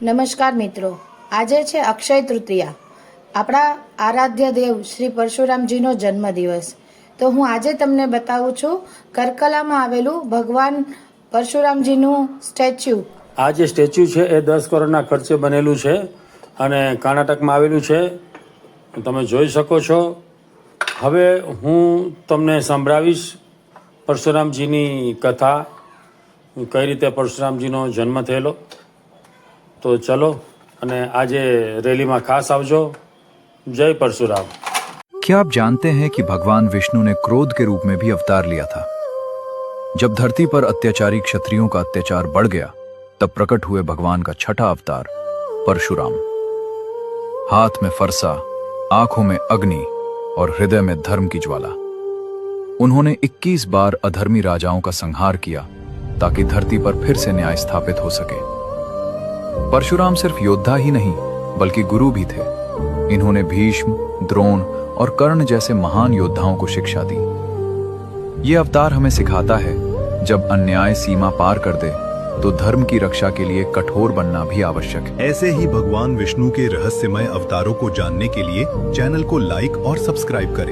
નમસ્કાર મિત્રો, આજે છે અક્ષય તૃતીયા, આપણા આરાધ્ય દેવ શ્રી પરશુરામજીનો જન્મદિવસ. તો હું આજે તમને બતાવું છું કરકલામાં આવેલું ભગવાન પરશુરામજીનું સ્ટેચ્યુ. આ જે સ્ટેચ્યુ છે એ 10 કરોડના ખર્ચે બનેલું છે અને કર્ણાટકમાં આવેલું છે. તમે જોઈ શકો છો. હવે હું તમને સંભળાવીશ પરશુરામજીની કથા, કઈ રીતે પરશુરામજીનો જન્મ થયેલો. તો ચલો, અને આજે રેલીમાં ખાસ આવજો. जय परशुराम। क्या आप जानते हैं कि भगवान विष्णु ने क्रोध के रूप में भी अवतार लिया था? जब धरती पर अत्याचारी क्षत्रियों का अत्याचार बढ़ गया, तब प्रकट हुए भगवान का छठा अवतार परशुराम। हाथ में फरसा, आंखों में अग्नि और हृदय में धर्म की ज्वाला। उन्होंने 21 बार अधर्मी राजाओं का संहार किया ताकि धरती पर फिर से न्याय स्थापित हो सके। परशुराम सिर्फ योद्धा ही नहीं बल्कि गुरु भी थे। इन्होंने भीष्म, द्रोण और कर्ण जैसे महान योद्धाओं को शिक्षा दी। ये अवतार हमें सिखाता है, जब अन्याय सीमा पार कर दे तो धर्म की रक्षा के लिए कठोर बनना भी आवश्यक है। ऐसे ही भगवान विष्णु के रहस्यमय अवतारों को जानने के लिए चैनल को लाइक और सब्सक्राइब करें।